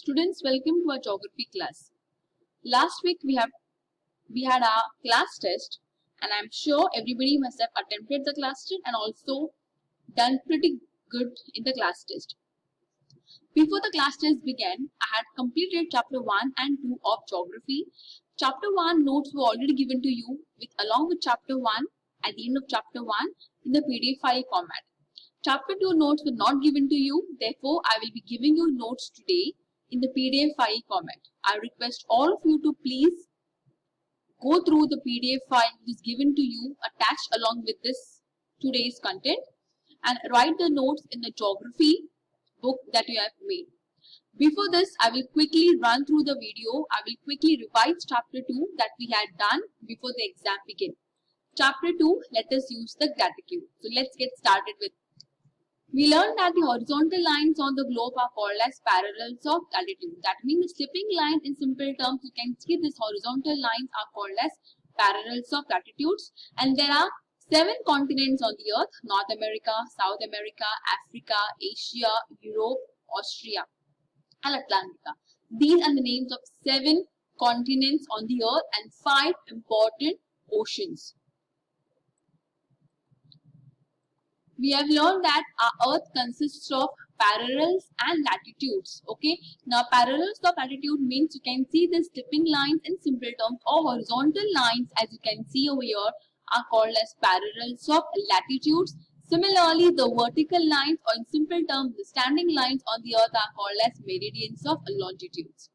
Students, welcome to our geography class. Last week we had our class test, and I'm sure everybody must have attempted the class test and also done pretty good in the class test. Before the class test began, I had completed chapter 1 and 2 of geography. Chapter 1 notes were already given to you along with chapter 1 at the end of chapter 1 in the PDF file format. Chapter 2 notes were not given to you, therefore I will be giving you notes today in the PDF file format. I request all of you to please go through the PDF file which is given to you attached along with this today's content and write the notes in the geography book that you have made. Before this, I will quickly run through the video. I will quickly revise chapter 2 that we had done before the exam began. Chapter 2, let us use the gratitude. So let's get started with. We learned that the horizontal lines on the globe are called as parallels of latitude. That means the slipping line in simple terms, you can see these horizontal lines are called as parallels of latitudes. And there are 7 continents on the earth: North America, South America, Africa, Asia, Europe, Australia, and Atlantica. These are the names of 7 continents on the earth and 5 important oceans. We have learned that our earth consists of parallels and latitudes. Okay, now parallels of latitude means you can see the slipping lines in simple terms, or horizontal lines as you can see over here are called as parallels of latitudes. Similarly, the vertical lines, or in simple terms the standing lines on the earth, are called as meridians of longitudes.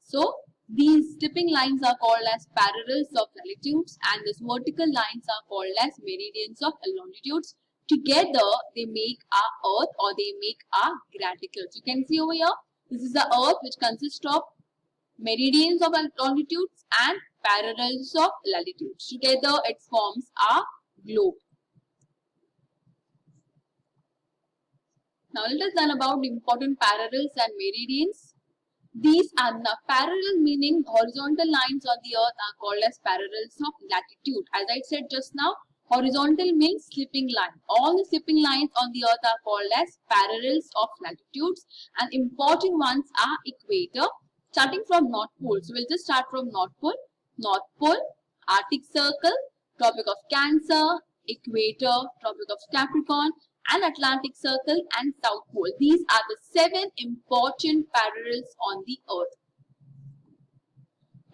So these slipping lines are called as parallels of latitudes and these vertical lines are called as meridians of longitudes. Together they make our earth, or they make our graticles. You can see over here, this is the earth which consists of meridians of longitudes and parallels of latitudes. Together it forms our globe. Now let us learn about the important parallels and meridians. These are the parallel, meaning horizontal lines on the earth are called as parallels of latitude. As I said just now, horizontal means slipping line. All the slipping lines on the earth are called as parallels of latitudes, and important ones are equator, starting from North Pole. So we'll just start from North Pole, Arctic Circle, Tropic of Cancer, Equator, Tropic of Capricorn, and Atlantic Circle and South Pole. These are the 7 important parallels on the earth.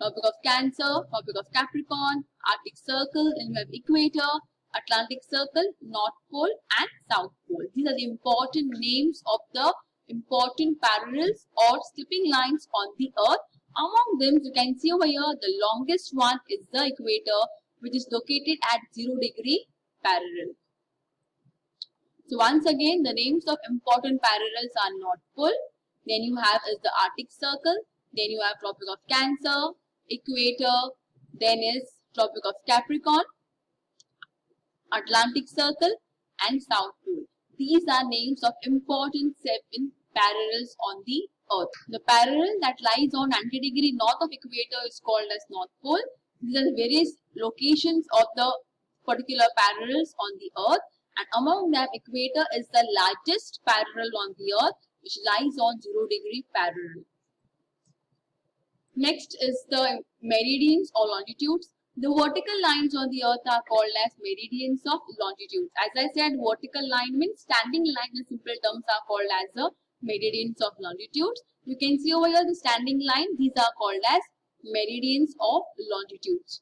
Tropic of Cancer, Tropic of Capricorn, Arctic Circle, and we have Equator, Atlantic Circle, North Pole and South Pole. These are the important names of the important parallels or slipping lines on the earth. Among them, you can see over here, the longest one is the equator, which is located at 0° parallel. So once again, the names of important parallels are North Pole, then you have is the Arctic Circle, then you have Tropic of Cancer, Equator, then is Tropic of Capricorn, Atlantic Circle and South Pole. These are names of important 7 parallels on the earth. The parallel that lies on 90° north of equator is called as North Pole. These are the various locations of the particular parallels on the earth. And among them, equator is the largest parallel on the earth, which lies on 0° parallel. Next is the meridians or longitudes. The vertical lines on the earth are called as meridians of longitudes. As I said, vertical line means standing line in simple terms are called as the meridians of longitudes. You can see over here the standing line. These are called as meridians of longitudes.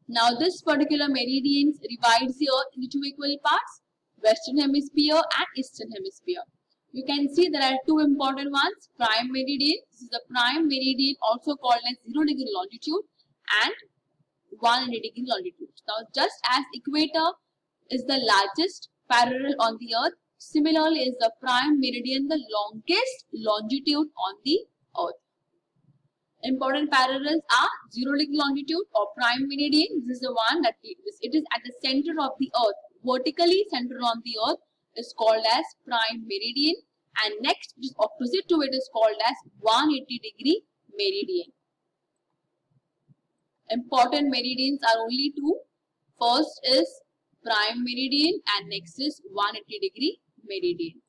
Now this particular meridians divides the earth into 2 equal parts, western hemisphere and eastern hemisphere. You can see there are 2 important ones, prime meridian. This is the prime meridian, also called as 0° longitude, and 180° longitude. Now just as equator is the largest parallel on the earth, similarly is the prime meridian the longest longitude on the earth. Important parallels are 0° longitude or prime meridian. This is the one that it is at the center of the earth, vertically centered on the earth, is called as prime meridian, and next, which is opposite to it, is called as 180° meridian. Important meridians are only 2. First is prime meridian and next is 180° meridian.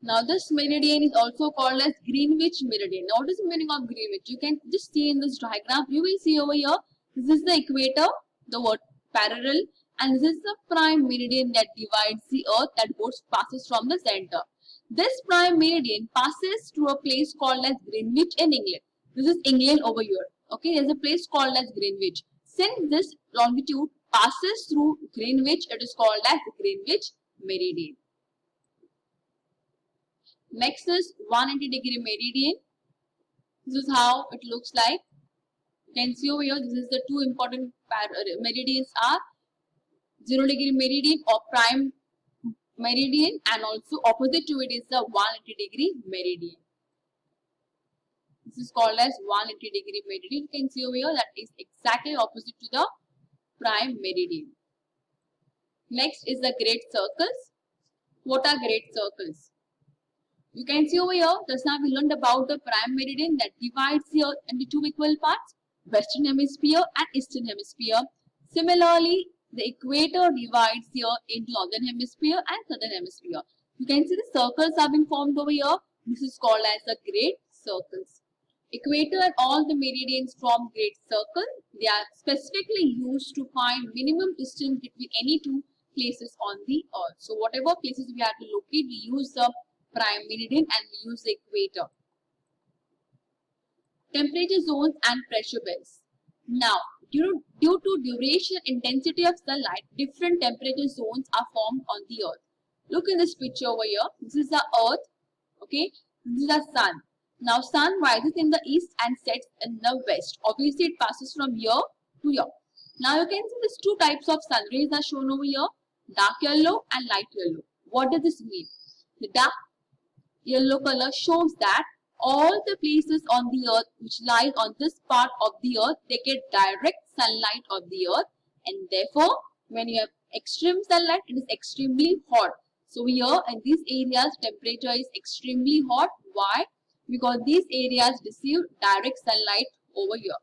Now this meridian is also called as Greenwich meridian. Now what is the meaning of Greenwich? You can just see in this diagram. You will see over here. This is the equator, the word parallel, and this is the prime meridian that divides the earth that passes from the center. This prime meridian passes through a place called as Greenwich in England. This is England over here. Okay, there's a place called as Greenwich. Since this longitude passes through Greenwich, it is called as Greenwich meridian. Next is 180-degree meridian. This is how it looks like. You can see over here, this is the two important meridians are 0-degree meridian or prime meridian, and also opposite to it is the 180-degree meridian. This is called as 180-degree meridian. You can see over here that is exactly opposite to the prime meridian. Next is the great circles. What are great circles? You can see over here, just now we learned about the prime meridian that divides the earth into two equal parts, western hemisphere and eastern hemisphere. Similarly, the equator divides the earth into northern hemisphere and southern hemisphere. You can see the circles have been formed over here. This is called as the great circles. Equator and all the meridians from great circle, they are specifically used to find minimum distance between any two places on the earth. So whatever places we have to locate, we use the prime meridian and we use the equator. Temperature zones and pressure belts. Now, due to duration intensity of sunlight, different temperature zones are formed on the earth. Look in this picture over here. This is the earth. Okay, this is the sun. Now, sun rises in the east and sets in the west. Obviously, it passes from here to here. Now, you can see these two types of sun rays are shown over here, dark yellow and light yellow. What does this mean? The dark yellow color shows that all the places on the earth which lie on this part of the earth, they get direct sunlight of the earth, and therefore when you have extreme sunlight, it is extremely hot. So here in these areas, temperature is extremely hot. Why? Because these areas receive direct sunlight over here.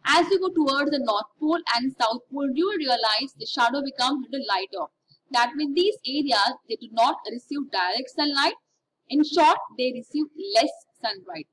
As you go towards the North Pole and South Pole, you will realize the shadow becomes a little lighter. That means these areas, they do not receive direct sunlight. In short, they receive less sunlight.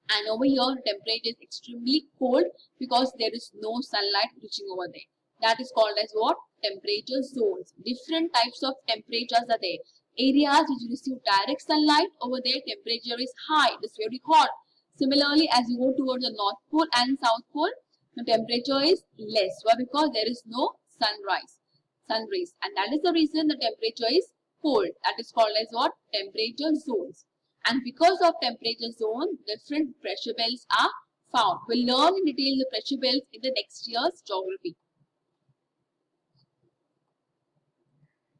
And over here, temperature is extremely cold because there is no sunlight reaching over there. That is called as what? Temperature zones. Different types of temperatures are there. Areas which receive direct sunlight, over there temperature is high. It is very hot. Similarly, as you go towards the North Pole and South Pole, the temperature is less. Why? Because there is no sun rays. And that is the reason the temperature is cold. That is called as what? Temperature zones. And because of temperature zone, different pressure belts are found. We'll learn in detail the pressure belts in the next year's geography.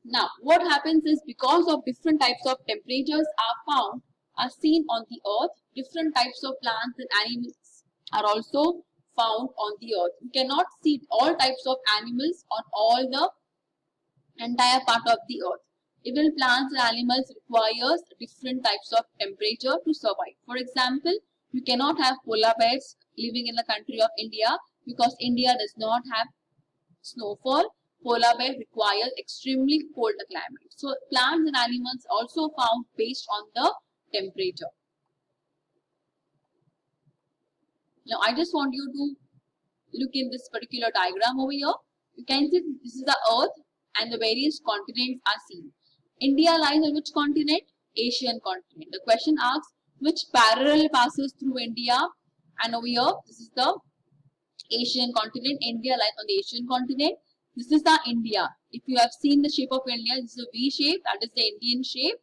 Now, what happens is because of different types of temperatures are seen on the earth, different types of plants and animals are also found on the earth. You cannot see all types of animals on all the entire part of the earth. Even plants and animals requires different types of temperature to survive. For example, you cannot have polar bears living in the country of India because India does not have snowfall. Polar bear requires extremely cold climate. So plants and animals also found based on the temperature. Now I just want you to look in this particular diagram over here. You can see this is the earth and the various continents are seen. India lies on which continent? Asian continent. The question asks which parallel passes through India, and over here this is the Asian continent. India lies on the Asian continent. This is the India. If you have seen the shape of India, this is a V shape, that is the Indian shape,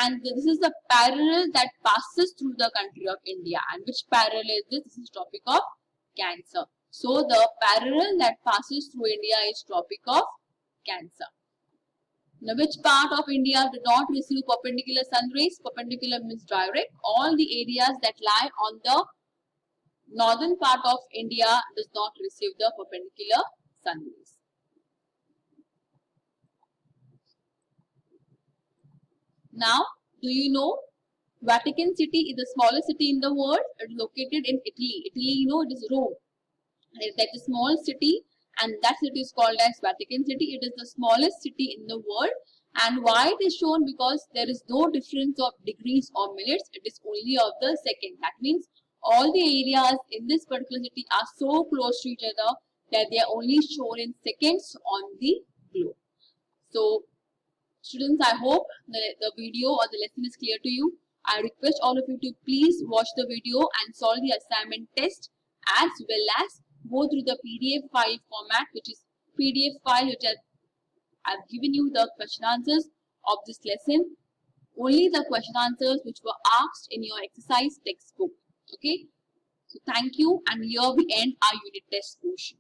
and this is the parallel that passes through the country of India. And which parallel is this? This is Tropic of Cancer. So the parallel that passes through India is Tropic of Cancer. Now, which part of India do not receive perpendicular sun rays? Perpendicular means direct. All the areas that lie on the northern part of India does not receive the perpendicular sun rays. Now, do you know Vatican City is the smallest city in the world? It is located in Italy. Italy, you know, it is Rome. That's a small city, and that city is called as Vatican City. It is the smallest city in the world, And why it is shown? Because there is no difference of degrees or minutes, it is only of the second. That means all the areas in this particular city are so close to each other that they are only shown in seconds on the globe. So students, I hope the video or the lesson is clear to you. I request all of you to please watch the video and solve the assignment test, as well as go through the PDF file format, which is PDF file which I've given you the question answers of this lesson. Only the question answers which were asked in your exercise textbook. Okay. So thank you, and here we end our unit test portion.